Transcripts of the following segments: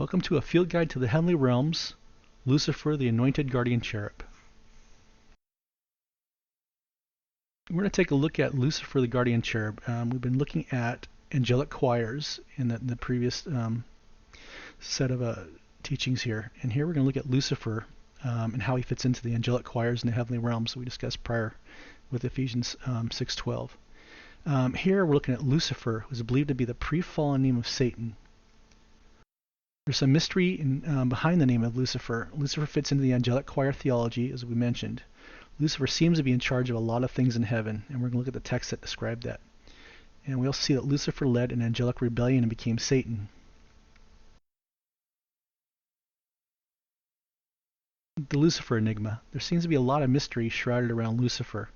Welcome to a field guide to the heavenly realms, Lucifer the Anointed Guardian Cherub. We're going to take a look at Lucifer the Guardian Cherub. We've been looking at angelic choirs in the previous set of teachings here. And here we're going to look at Lucifer and how he fits into the angelic choirs in the heavenly realms we discussed prior with Ephesians 6:12. Here we're looking at Lucifer, who is believed to be the pre-fallen name of Satan. There's some mystery behind the name of Lucifer. Lucifer fits into the angelic choir theology, as we mentioned. Lucifer seems to be in charge of a lot of things in heaven, and we're going to look at the texts that describe that. And we also see that Lucifer led an angelic rebellion and became Satan. The Lucifer Enigma. There seems to be a lot of mystery shrouded around Lucifer.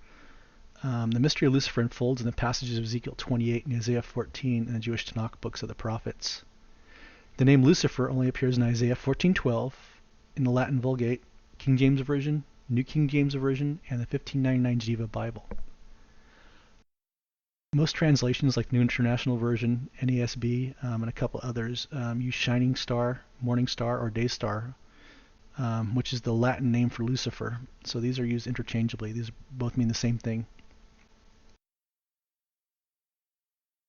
The mystery of Lucifer unfolds in the passages of Ezekiel 28 and Isaiah 14 in the Jewish Tanakh books of the prophets. The name Lucifer only appears in Isaiah 14:12, in the Latin Vulgate, King James Version, New King James Version, and the 1599 Geneva Bible. Most translations, like New International Version, NASB, and a couple others, use shining star, morning star, or day star, which is the Latin name for Lucifer. So these are used interchangeably. These both mean the same thing.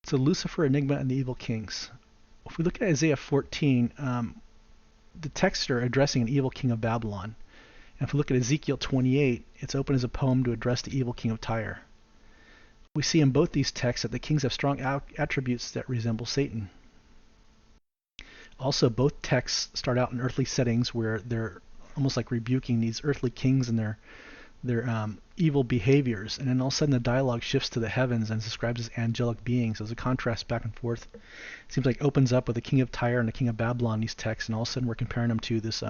So Lucifer, Enigma, and the Evil Kings. If we look at Isaiah 14, the texts are addressing an evil king of Babylon. And if we look at Ezekiel 28, it's open as a poem to address the evil king of Tyre. We see in both these texts that the kings have strong attributes that resemble Satan. Also, both texts start out in earthly settings where they're almost like rebuking these earthly kings and their evil behaviors, and then all of a sudden the dialogue shifts to the heavens and describes as angelic beings. There's a contrast back and forth. It seems like it opens up with the king of Tyre and the king of Babylon, these texts, and all of a sudden we're comparing them to this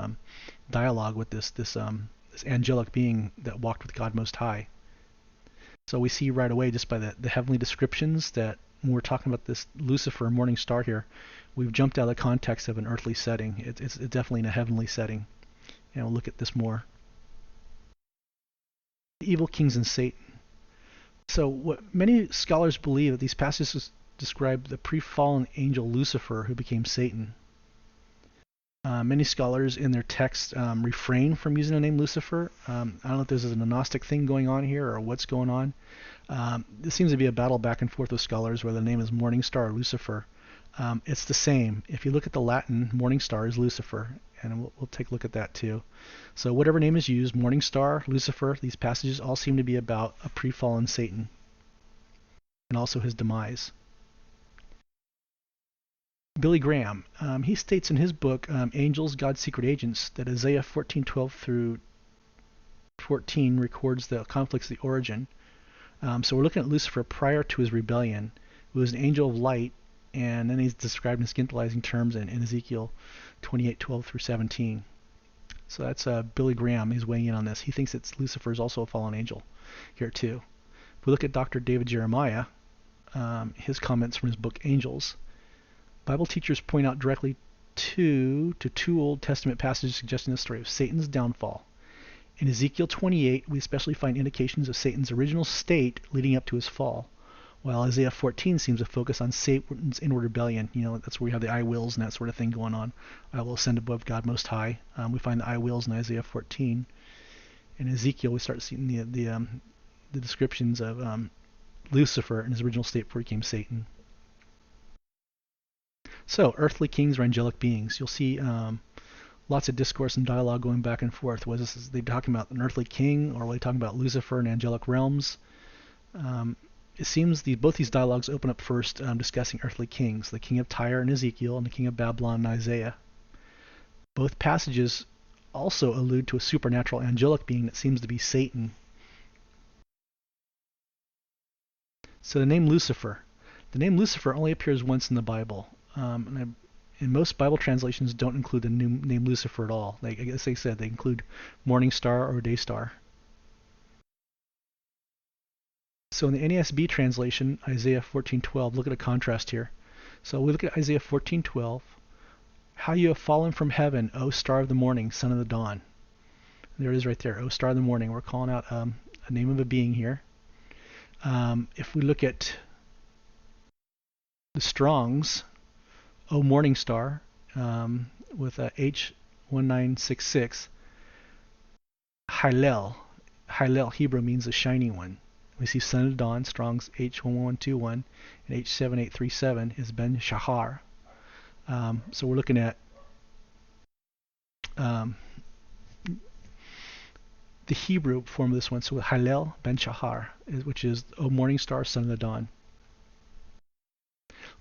dialogue with this angelic being that walked with God Most High. So we see right away, just by the heavenly descriptions, that when we're talking about this Lucifer, morning star here, we've jumped out of the context of an earthly setting. It's definitely in a heavenly setting, and we'll look at this more. Evil kings and Satan. So what many scholars believe that these passages describe the pre-fallen angel Lucifer who became Satan. Many scholars in their texts refrain from using the name Lucifer. I don't know if there's a Gnostic thing going on here or what's going on. This seems to be a battle back and forth with scholars whether the name is morning star or Lucifer. It's the same. If you look at the Latin, morning star is Lucifer, and we'll take a look at that too. So whatever name is used, morning star, Lucifer, these passages all seem to be about a pre-fallen Satan and also his demise. Billy Graham, he states in his book, Angels, God's Secret Agents, that Isaiah 14:12 through 14 records the conflicts of the origin. So we're looking at Lucifer prior to his rebellion, who was an angel of light, and then he's described in scandalizing terms in Ezekiel 28:12 through 17. So that's Billy Graham. He's weighing in on this. He thinks that Lucifer is also a fallen angel here too. If we look at Dr. David Jeremiah, his comments from his book Angels, Bible teachers point out directly to two Old Testament passages suggesting the story of Satan's downfall. In Ezekiel 28, we especially find indications of Satan's original state leading up to his fall, while Isaiah 14 seems to focus on Satan's inward rebellion. You know, that's where we have the I wills and that sort of thing going on. I will ascend above God Most High. We find the I wills in Isaiah 14. In Ezekiel, we start seeing the descriptions of Lucifer in his original state before he became Satan. So, earthly kings or angelic beings. You'll see lots of discourse and dialogue going back and forth. Was this, they talking about an earthly king, or were they talking about Lucifer and angelic realms? It seems both these dialogues open up first discussing earthly kings, the king of Tyre in Ezekiel and the king of Babylon in Isaiah. Both passages also allude to a supernatural angelic being that seems to be Satan. So the name Lucifer. The name Lucifer only appears once in the Bible. And most Bible translations don't include the name Lucifer at all. I guess they said they include morning star or day star. So in the NASB translation, Isaiah 14:12, look at a contrast here. So we look at Isaiah 14:12. How you have fallen from heaven, O star of the morning, son of the dawn. And there it is right there, O star of the morning. We're calling out a name of a being here. If we look at the Strong's, O morning star, with H1966, Hillel. Hillel, Hebrew, means the shining one. We see Son of Dawn, Strong's H1121, and H7837 is Ben Shahar. So we're looking at the Hebrew form of this one. So Hillel Ben Shahar, which is O morning star, son of the dawn.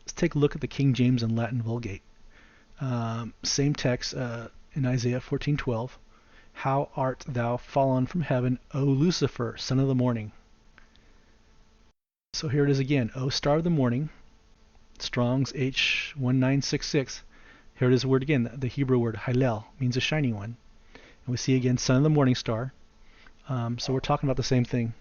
Let's take a look at the King James and Latin Vulgate. Same text in Isaiah 14:12. How art thou fallen from heaven, O Lucifer, son of the morning? So here it is again, O star of the morning, Strong's H1966. Here it is the word again, the Hebrew word Hillel, means a shining one. And we see again, son of the morning star. So we're talking about the same thing.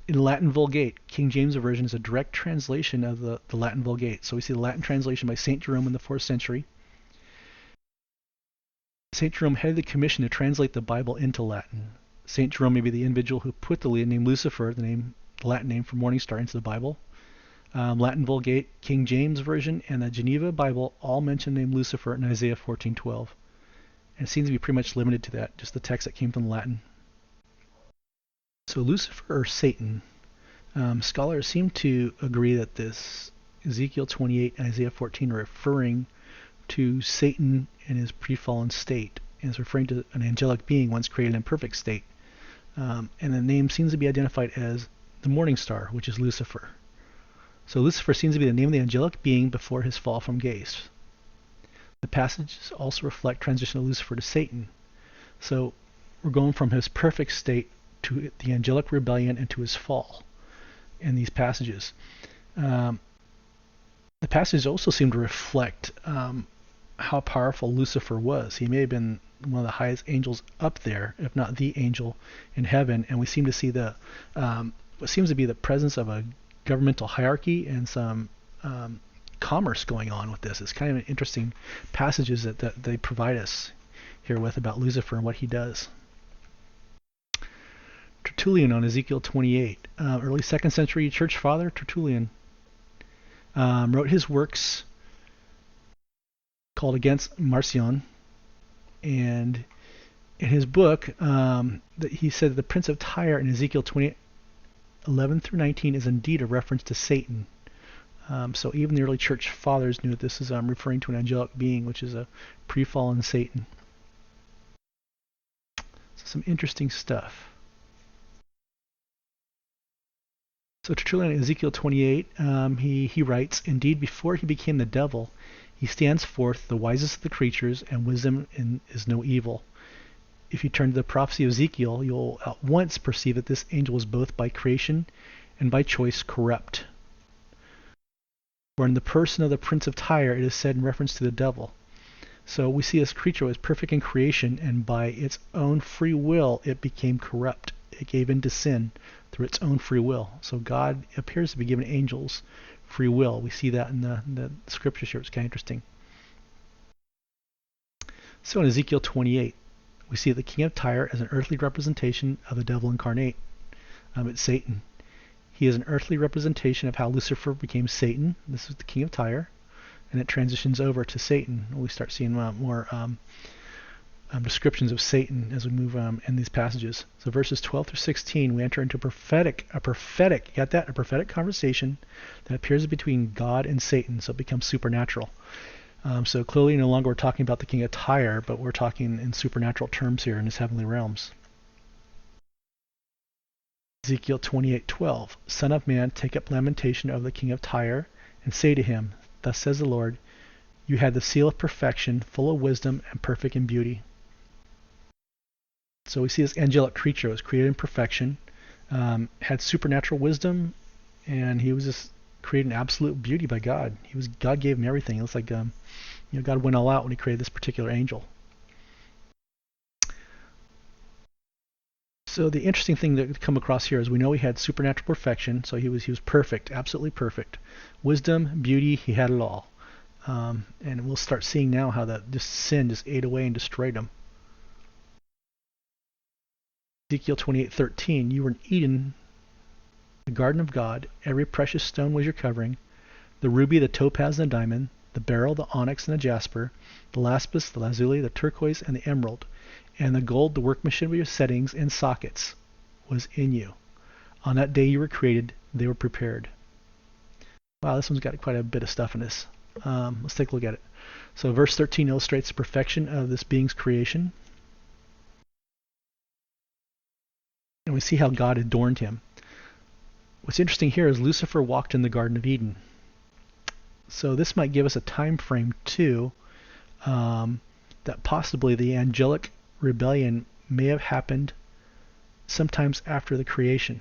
In Latin Vulgate, King James Version is a direct translation of the Latin Vulgate. So we see the Latin translation by St. Jerome in the 4th century. St. Jerome headed the commission to translate the Bible into Latin. St. Jerome may be the individual who put the name Lucifer, the Latin name for morning star, into the Bible. Latin Vulgate, King James Version, and the Geneva Bible all mention the name Lucifer in Isaiah 14:12. And it seems to be pretty much limited to that, just the text that came from Latin. So Lucifer or Satan, scholars seem to agree that this Ezekiel 28 and Isaiah 14 are referring to Satan in his pre-fallen state, and is referring to an angelic being once created in perfect state. And the name seems to be identified as the morning star, which is Lucifer. So Lucifer seems to be the name of the angelic being before his fall from grace. The passages also reflect transition of Lucifer to Satan. So we're going from his perfect state to the angelic rebellion and to his fall in these passages. The passages also seem to reflect how powerful Lucifer was. He may have been one of the highest angels up there, if not the angel in heaven, and we seem to see the what seems to be the presence of a governmental hierarchy and some commerce going on with this. It's kind of an interesting passages that they provide us here with about Lucifer and what he does. Tertullian on Ezekiel 28, early 2nd century church father Tertullian wrote his works called Against Marcion, and in his book that he said that the prince of Tyre in Ezekiel 28, 11 through 19 is indeed a reference to Satan. So even the early church fathers knew that this is referring to an angelic being, which is a pre-fallen Satan. So some interesting stuff. So Tertullian in Ezekiel 28, he writes, Indeed, before he became the devil, he stands forth the wisest of the creatures, and wisdom is no evil. If you turn to the prophecy of Ezekiel, you'll at once perceive that this angel was both by creation and by choice corrupt. For in the person of the prince of Tyre, it is said in reference to the devil. So we see this creature was perfect in creation, and by its own free will, it became corrupt. It gave in to sin through its own free will. So God appears to be giving angels free will. We see that in the scriptures here. It's kind of interesting. So in Ezekiel 28, we see the king of Tyre as an earthly representation of the devil incarnate. It's Satan. He is an earthly representation of how Lucifer became Satan. This is the king of Tyre, and it transitions over to Satan. We start seeing more descriptions of Satan as we move in these passages. So verses 12 through 16, we enter into a prophetic, you got that? A prophetic conversation that appears between God and Satan, so it becomes supernatural. So clearly no longer we're talking about the king of Tyre, but we're talking in supernatural terms here in his heavenly realms. Ezekiel 28:12, Son of man, take up lamentation of the king of Tyre, and say to him, Thus says the Lord, you had the seal of perfection, full of wisdom and perfect in beauty. So we see this angelic creature was created in perfection, had supernatural wisdom, and he was just created in absolute beauty by God. God gave him everything. It looks like God went all out when he created this particular angel. So the interesting thing that come across here is we know he had supernatural perfection, so he was perfect, absolutely perfect. Wisdom, beauty, he had it all. And we'll start seeing now how that this sin just ate away and destroyed him. Ezekiel 28:13, you were in Eden, the garden of God. Every precious stone was your covering, the ruby, the topaz, and the diamond, the beryl, the onyx, and the jasper, the lapis, the lazuli, the turquoise, and the emerald, and the gold, the workmanship of your settings and sockets, was in you. On that day you were created, they were prepared. Wow, this one's got quite a bit of stuff in this. Let's take a look at it. So verse 13 illustrates the perfection of this being's creation. And we see how God adorned him. What's interesting here is Lucifer walked in the Garden of Eden. So this might give us a time frame too, that possibly the angelic rebellion may have happened sometimes after the creation.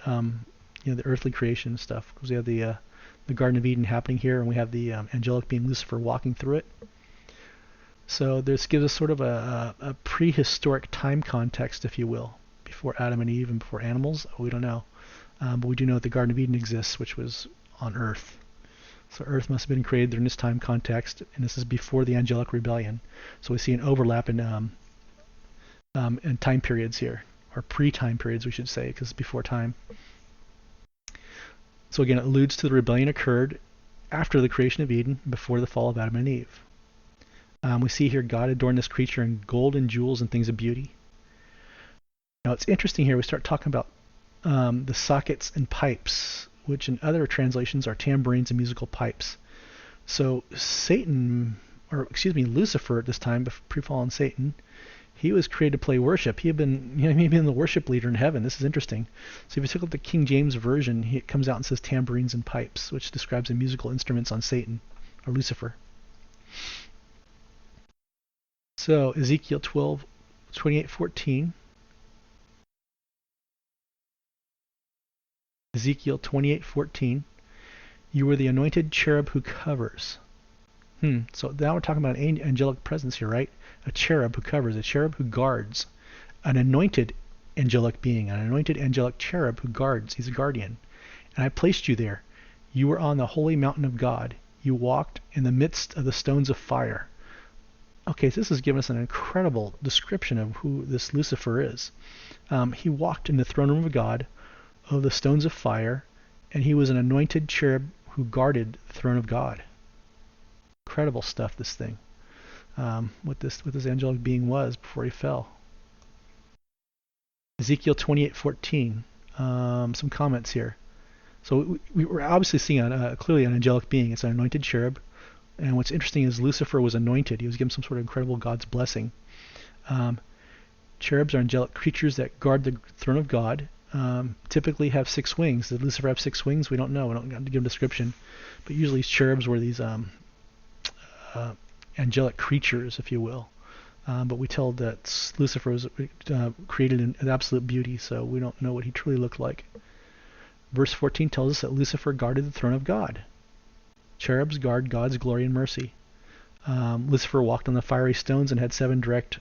The earthly creation stuff, because we have the Garden of Eden happening here, and we have the angelic being Lucifer walking through it. So this gives us sort of a prehistoric time context, if you will, before Adam and Eve and before animals. We don't know, but we do know that the Garden of Eden exists, which was on Earth. So Earth must have been created during this time context, and this is before the angelic rebellion. So we see an overlap in time periods here, or pre-time periods, we should say, because it's before time. So again, it alludes to the rebellion occurred after the creation of Eden, before the fall of Adam and Eve. We see here God adorned this creature in gold and jewels and things of beauty. Now it's interesting here, we start talking about the sockets and pipes, which in other translations are tambourines and musical pipes. So Lucifer at this time, pre-fallen Satan, he was created to play worship. He had been the worship leader in heaven. This is interesting. So if you take a look at the King James Version, it comes out and says tambourines and pipes, which describes the musical instruments on Satan, or Lucifer. So Ezekiel 28:14. Ezekiel 28:14. You were the anointed cherub who covers. So now we're talking about an angelic presence here, right? A cherub who covers, a cherub who guards, an anointed angelic being, an anointed angelic cherub who guards. He's a guardian. And I placed you there. You were on the holy mountain of God. You walked in the midst of the stones of fire. Okay, so this has given us an incredible description of who this Lucifer is. He walked in the throne room of God, of the stones of fire, and he was an anointed cherub who guarded the throne of God. Incredible stuff, this thing. What this angelic being was before he fell. Ezekiel 28:14. Some comments here. So we're obviously seeing clearly an angelic being. It's an anointed cherub. And what's interesting is Lucifer was anointed. He was given some sort of incredible God's blessing. Cherubs are angelic creatures that guard the throne of God. Typically have 6 wings. Did Lucifer have 6 wings? We don't know. We don't have to give a description. But usually cherubs were these angelic creatures, if you will. But we tell that Lucifer was created in absolute beauty, so we don't know what he truly looked like. Verse 14 tells us that Lucifer guarded the throne of God. Cherubs guard God's glory and mercy. Lucifer walked on the fiery stones and had direct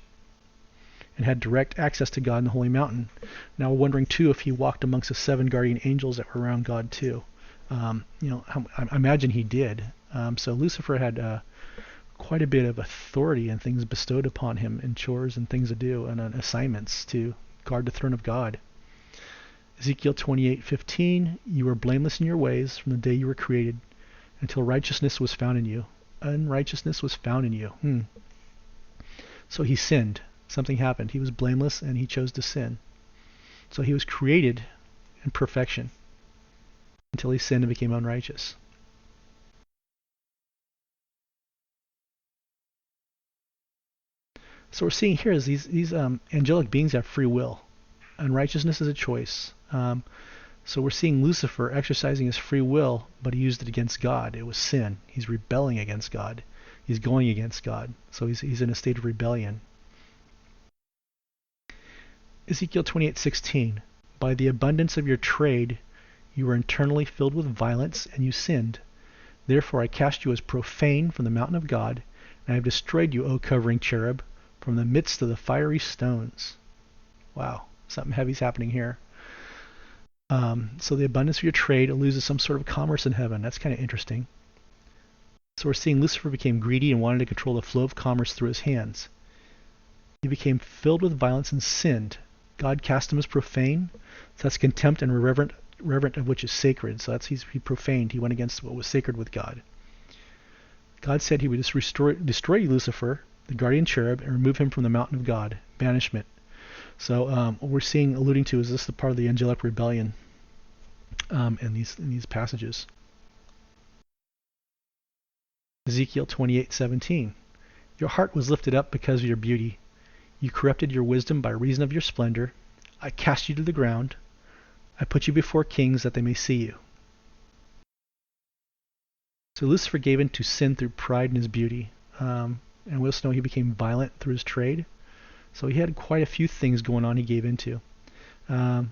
access to God in the holy mountain. Now we're wondering too if he walked amongst the 7 guardian angels that were around God too. I imagine he did. So Lucifer had quite a bit of authority and things bestowed upon him, and chores and things to do, and assignments to guard the throne of God. Ezekiel 28:15. You were blameless in your ways from the day you were created, until righteousness was found in you. Unrighteousness was found in you. So he sinned. Something happened. He was blameless and he chose to sin. So he was created in perfection until he sinned and became unrighteous. So we're seeing here is these angelic beings have free will. Unrighteousness is a choice. So we're seeing Lucifer exercising his free will, but he used it against God. It was sin. He's rebelling against God. He's going against God. So he's in a state of rebellion. Ezekiel 28:16. By the abundance of your trade, you were internally filled with violence, and you sinned. Therefore I cast you as profane from the mountain of God, and I have destroyed you, O covering cherub, from the midst of the fiery stones. Wow, something heavy's happening here. So the abundance of your trade alludes to some sort of commerce in heaven. That's kind of interesting. So we're seeing Lucifer became greedy and wanted to control the flow of commerce through his hands. He became filled with violence and sinned. God cast him as profane. So that's contempt and reverent of which is sacred. So he profaned. He went against what was sacred with God. God said he would just destroy Lucifer, the guardian cherub, and remove him from the mountain of God, banishment. So what we're seeing, alluding to, is this the part of the angelic rebellion in these passages. Ezekiel 28:17. Your heart was lifted up because of your beauty. You corrupted your wisdom by reason of your splendor. I cast you to the ground. I put you before kings that they may see you. So Lucifer gave in to sin through pride in his beauty. And we also know he became violent through his trade. So he had quite a few things going on he gave into. So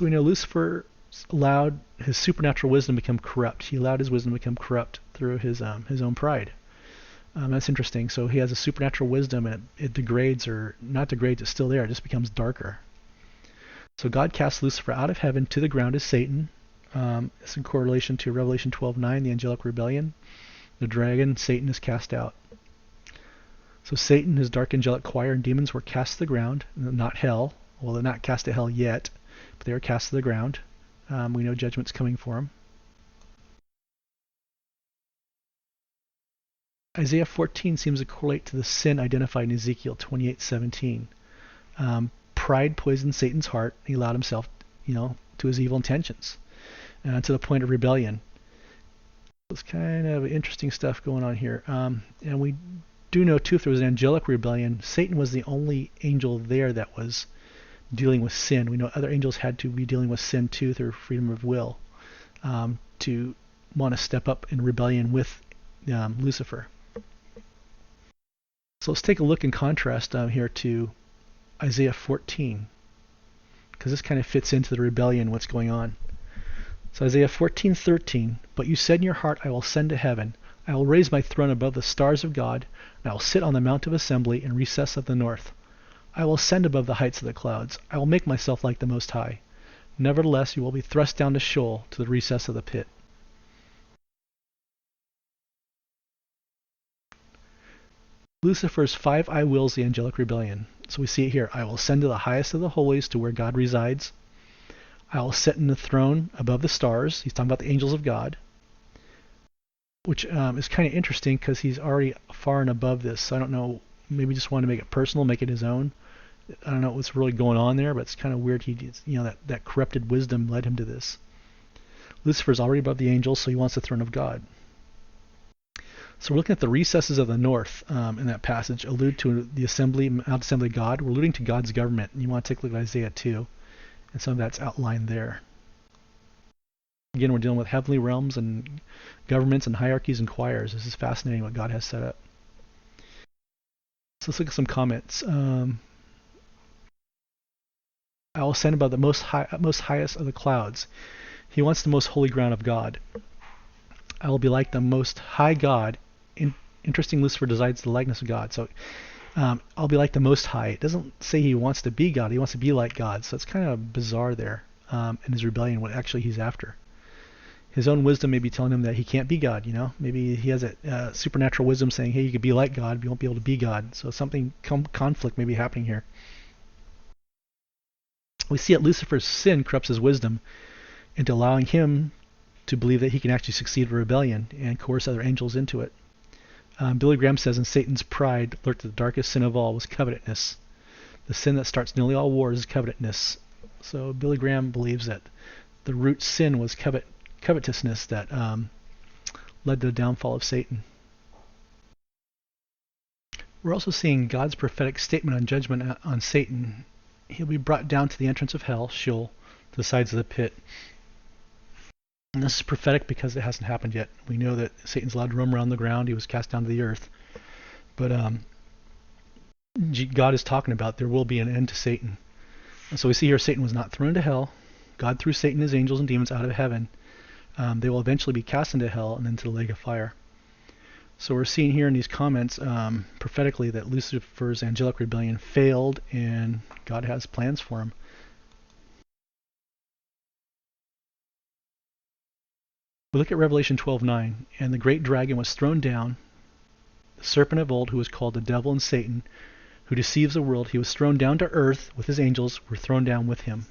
we know Lucifer allowed his supernatural wisdom to become corrupt. He allowed his wisdom to become corrupt through his own pride. That's interesting. So he has a supernatural wisdom, and it degrades, or not degrades, it's still there. It just becomes darker. So God cast Lucifer out of heaven to the ground as Satan. It's in correlation to Revelation 12:9, the angelic rebellion. The dragon, Satan, is cast out. So Satan, his dark angelic choir, and demons were cast to the ground, not hell. Well, they're not cast to hell yet, but they were cast to the ground. We know judgment's coming for them. Isaiah 14 seems to correlate to the sin identified in Ezekiel 28:17. Pride poisoned Satan's heart. He allowed himself, to his evil intentions, to the point of rebellion. It's kind of interesting stuff going on here. And we do know, too, if there was an angelic rebellion, Satan was the only angel there that was dealing with sin. We know other angels had to be dealing with sin, too, through freedom of will, to want to step up in rebellion with Lucifer. So let's take a look in contrast here to Isaiah 14, because this kind of fits into the rebellion, what's going on. So Isaiah 14:13, but you said in your heart, I will ascend to heaven. I will raise my throne above the stars of God, and I will sit on the mount of assembly in recess of the north. I will ascend above the heights of the clouds. I will make myself like the Most High. Nevertheless, you will be thrust down to Sheol, to the recess of the pit. Lucifer's 5 I wills, the angelic rebellion. So we see it here. I will ascend to the highest of the holies, to where God resides. I will sit in the throne above the stars. He's talking about the angels of God, which is kind of interesting because he's already far and above this. So I don't know, maybe just want to make it personal, make it his own. I don't know what's really going on there, but it's kind of weird. That corrupted wisdom led him to this. Lucifer's already above the angels, so he wants the throne of God. So we're looking at the recesses of the north in that passage, allude to the Mount Assembly of God. We're alluding to God's government. And you want to take a look at Isaiah 2, and some of that's outlined there. Again, we're dealing with heavenly realms and governments and hierarchies and choirs. This is fascinating what God has set up. So let's look at some comments. I will ascend above the most highest of the clouds. He wants the most holy ground of God. I will be like the most high God. Interesting, Lucifer desires the likeness of God. So I'll be like the Most High. It doesn't say he wants to be God. He wants to be like God. So it's kind of bizarre there in his rebellion, what actually he's after. His own wisdom may be telling him that he can't be God. Maybe he has a supernatural wisdom saying, hey, you could be like God, but you won't be able to be God. So something, conflict may be happening here. We see that Lucifer's sin corrupts his wisdom into allowing him to believe that he can actually succeed in rebellion and coerce other angels into it. Billy Graham says, in Satan's pride lurked the darkest sin of all was covetousness. The sin that starts nearly all wars is covetousness. So Billy Graham believes that the root sin was covetousness that led to the downfall of Satan. We're also seeing God's prophetic statement on judgment on Satan. He'll be brought down to the entrance of hell, Sheol, to the sides of the pit. And this is prophetic because it hasn't happened yet. We know that Satan's allowed to roam around the ground. He was cast down to the earth. But God is talking about there will be an end to Satan. And so we see here Satan was not thrown to hell. God threw Satan, his angels, and demons out of heaven. They will eventually be cast into hell and into the lake of fire. So we're seeing here in these comments prophetically that Lucifer's angelic rebellion failed and God has plans for him. We look at Revelation 12:9, and the great dragon was thrown down, the serpent of old who was called the devil and Satan, who deceives the world. He was thrown down to earth with his angels, were thrown down with him.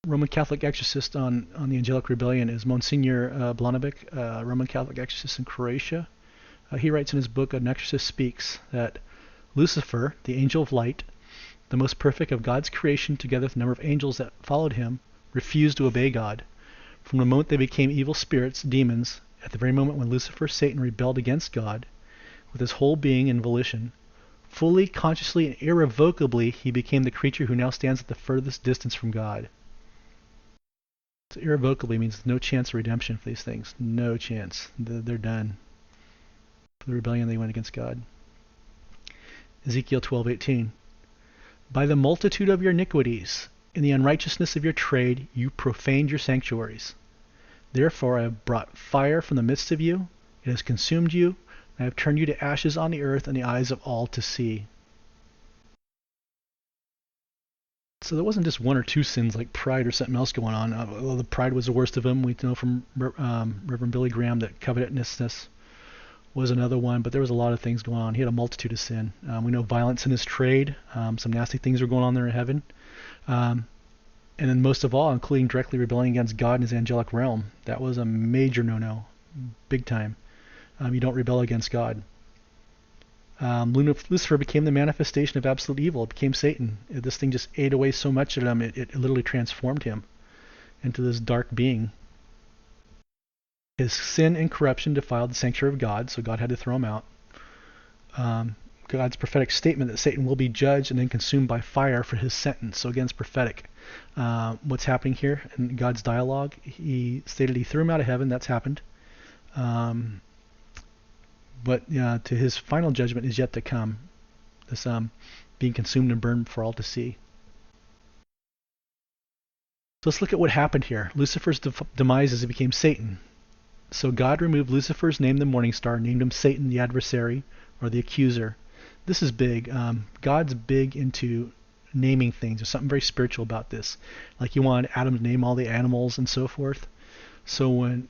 Roman Catholic exorcist on the Angelic Rebellion is Monsignor Blanovic, Roman Catholic exorcist in Croatia. He writes in his book, An Exorcist Speaks, that Lucifer, the angel of light, the most perfect of God's creation, together with a number of angels that followed him, refused to obey God. From the moment they became evil spirits, demons, at the very moment when Lucifer, Satan, rebelled against God, with his whole being and volition, fully, consciously, and irrevocably, he became the creature who now stands at the furthest distance from God. So irrevocably means no chance of redemption for these things. No chance. They're done. For the rebellion they went against God. Ezekiel 12:18. By the multitude of your iniquities, in the unrighteousness of your trade, you profaned your sanctuaries. Therefore I have brought fire from the midst of you. It has consumed you. I have turned you to ashes on the earth in the eyes of all to see. So there wasn't just one or two sins like pride or something else going on. Although the pride was the worst of them. We know from Reverend Billy Graham that covetousness was another one, but there was a lot of things going on. He had a multitude of sin. We know violence in his trade. Some nasty things were going on there in heaven. And then most of all, including directly rebelling against God in his angelic realm. That was a major no-no. Big time. You don't rebel against God. Lucifer became the manifestation of absolute evil. It became Satan. This thing just ate away so much of him, it literally transformed him into this dark being. His sin and corruption defiled the sanctuary of God, so God had to throw him out. God's prophetic statement that Satan will be judged and then consumed by fire for his sentence. So again, it's prophetic. What's happening here in God's dialogue? He stated he threw him out of heaven. That's happened. But to his final judgment is yet to come. This being consumed and burned for all to see. So let's look at what happened here. Lucifer's demise as he became Satan. So God removed Lucifer's name, the morning star, named him Satan, the adversary, or the accuser. This is big. God's big into naming things. There's something very spiritual about this. Like he wanted Adam to name all the animals and so forth. So when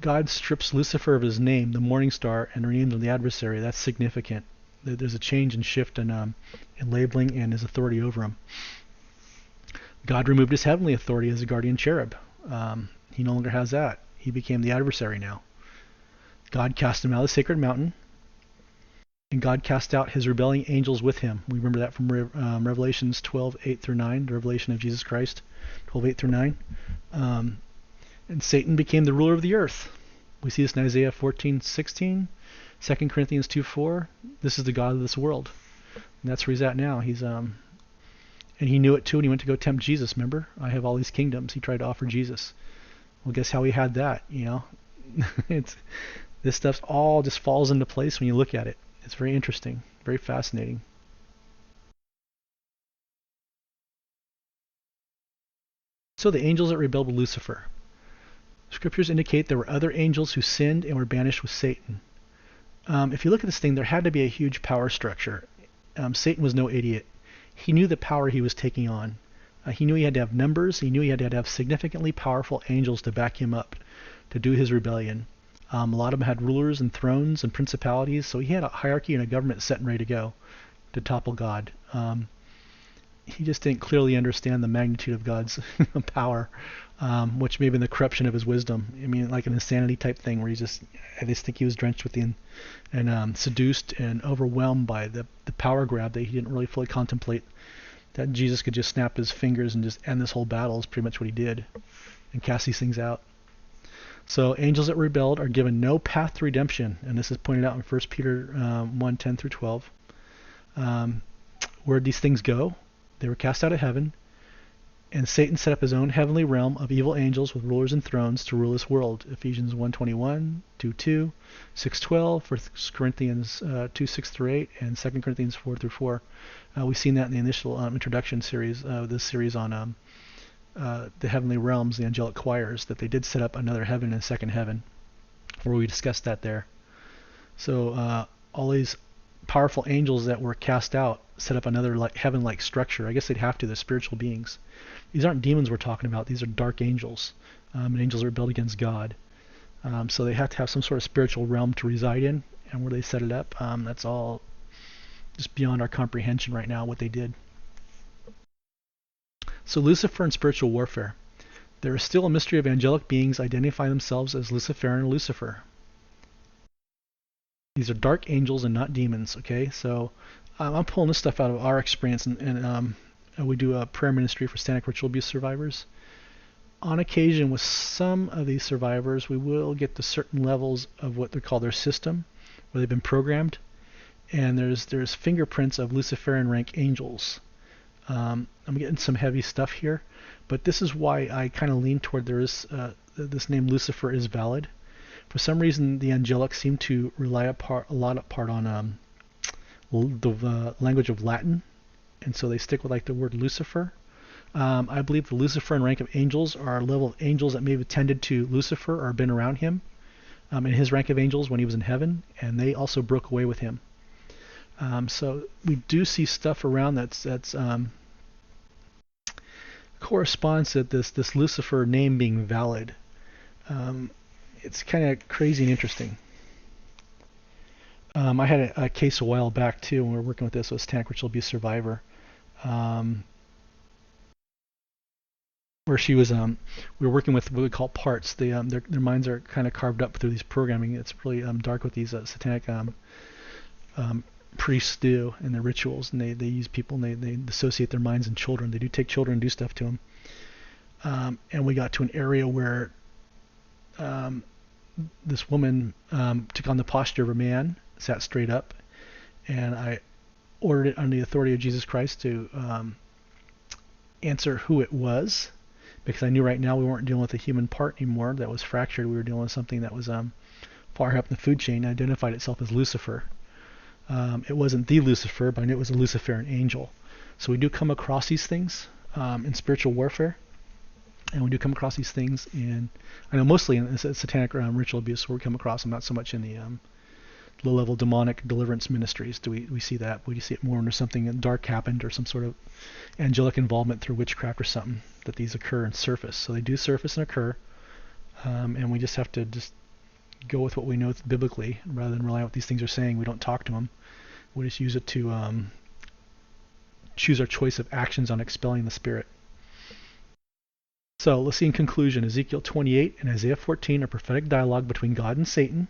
God strips Lucifer of his name, the morning star, and renames him the adversary, that's significant. There's a change and shift in labeling and his authority over him. God removed his heavenly authority as a guardian cherub. He no longer has that. He became the adversary now. God cast him out of the sacred mountain, and God cast out his rebelling angels with him. We remember that from Revelations 12:8 through 9, the revelation of Jesus Christ, 12:8 through 9. And Satan became the ruler of the earth. We see this in Isaiah 14:16, 2 Corinthians 2:4. This is the God of this world. And that's where he's at now. He's and he knew it too, and he went to go tempt Jesus, remember? I have all these kingdoms. He tried to offer Jesus. Well, guess how he had that, This stuff all just falls into place when you look at it. It's very interesting, very fascinating. So the angels that rebelled with Lucifer. Scriptures indicate there were other angels who sinned and were banished with Satan. If you look at this thing, there had to be a huge power structure. Satan was no idiot. He knew the power he was taking on. He knew he had to have numbers. He knew he had to have significantly powerful angels to back him up to do his rebellion. A lot of them had rulers and thrones and principalities, so he had a hierarchy and a government set and ready to go to topple God. He just didn't clearly understand the magnitude of God's power, which may have been the corruption of his wisdom. I mean, like an insanity type thing where I just think he was drenched with and seduced and overwhelmed by the power grab that he didn't really fully contemplate. That Jesus could just snap his fingers and just end this whole battle is pretty much what he did and cast these things out. So angels that rebelled are given no path to redemption, and this is pointed out in 1 Peter 1:10 through 12. Where'd these things go? They were cast out of heaven, and Satan set up his own heavenly realm of evil angels with rulers and thrones to rule this world. Ephesians 1:21, 2:2, 6:12, 1 Corinthians 2:6 through 8, and 2 Corinthians 4 through 4. We've seen that in the initial introduction series, this series on the heavenly realms, the angelic choirs, that they did set up another heaven and a second heaven, where we discussed that there. So all these powerful angels that were cast out set up another heaven-like structure. I guess they'd have to. They're spiritual beings. These aren't demons we're talking about. These are dark angels. And angels are built against God. So they have to have some sort of spiritual realm to reside in. And where they set it up, that's all just beyond our comprehension right now, what they did. So Lucifer and spiritual warfare. There is still a mystery of angelic beings identifying themselves as Luciferian or Lucifer. These are dark angels and not demons, okay? So I'm pulling this stuff out of our experience, and we do a prayer ministry for satanic ritual abuse survivors. On occasion, with some of these survivors, we will get to certain levels of what they call their system, where they've been programmed, and there's fingerprints of Luciferian rank angels. I'm getting some heavy stuff here, but this is why I kind of lean toward this name Lucifer is valid. For some reason, the angelic seem to rely a lot on the language of Latin, and so they stick with like the word Lucifer. I believe the Luciferian rank of angels are a level of angels that may have tended to Lucifer or been around him in his rank of angels when he was in heaven, and they also broke away with him. So we do see stuff around that's corresponds to this Lucifer name being valid. It's kind of crazy and interesting. I had a case a while back too when we were working with this. It was satanic ritual abuse survivor, where she was. We were working with what we call parts. Their minds are kind of carved up through these programming. It's really dark what these satanic priests do in their rituals, and they use people and they dissociate their minds and children. They do take children and do stuff to them. And we got to an area where this woman took on the posture of a man, sat straight up, and I ordered it under the authority of Jesus Christ to answer who it was, because I knew right now we weren't dealing with a human part anymore that was fractured. We were dealing with something that was far up in the food chain, identified itself as Lucifer. It wasn't the Lucifer, but I knew it was a Luciferian angel. So we do come across these things in spiritual warfare, and we do come across these things I know mostly in satanic ritual abuse where we come across them, not so much in the low-level demonic deliverance ministries do we see that. We see it more when there's something dark happened or some sort of angelic involvement through witchcraft or something, that these occur and surface. So they do surface and occur, and we just have to go with what we know biblically rather than rely on what these things are saying. We don't talk to them. We just use it to choose our choice of actions on expelling the spirit. So let's see in conclusion, Ezekiel 28 and Isaiah 14 are prophetic dialogue between God and Satan,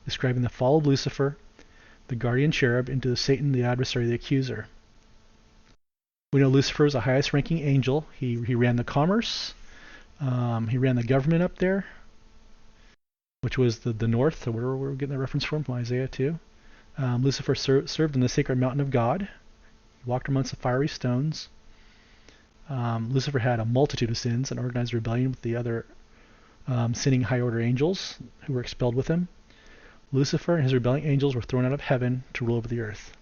describing the fall of Lucifer, the guardian cherub, into Satan, the adversary, the accuser. We know Lucifer is the highest ranking angel. He ran the commerce. He ran the government up there, which was the north, or where we're getting the reference from Isaiah 2. Lucifer served in the sacred mountain of God. He walked amongst the fiery stones. Lucifer had a multitude of sins and organized rebellion with the other sinning high-order angels who were expelled with him. Lucifer and his rebelling angels were thrown out of heaven to rule over the earth.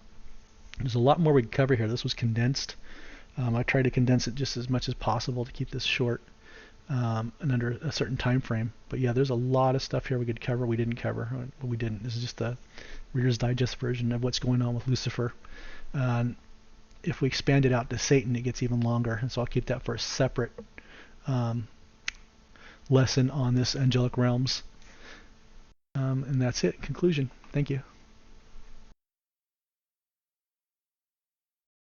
There's a lot more we could cover here. This was condensed. I tried to condense it just as much as possible to keep this short and under a certain time frame. But yeah, there's a lot of stuff here we could cover we didn't cover. But we didn't. This is just the Reader's Digest version of what's going on with Lucifer. If we expand it out to Satan, it gets even longer. And so I'll keep that for a separate lesson on this angelic realms. And that's it. Conclusion. Thank you.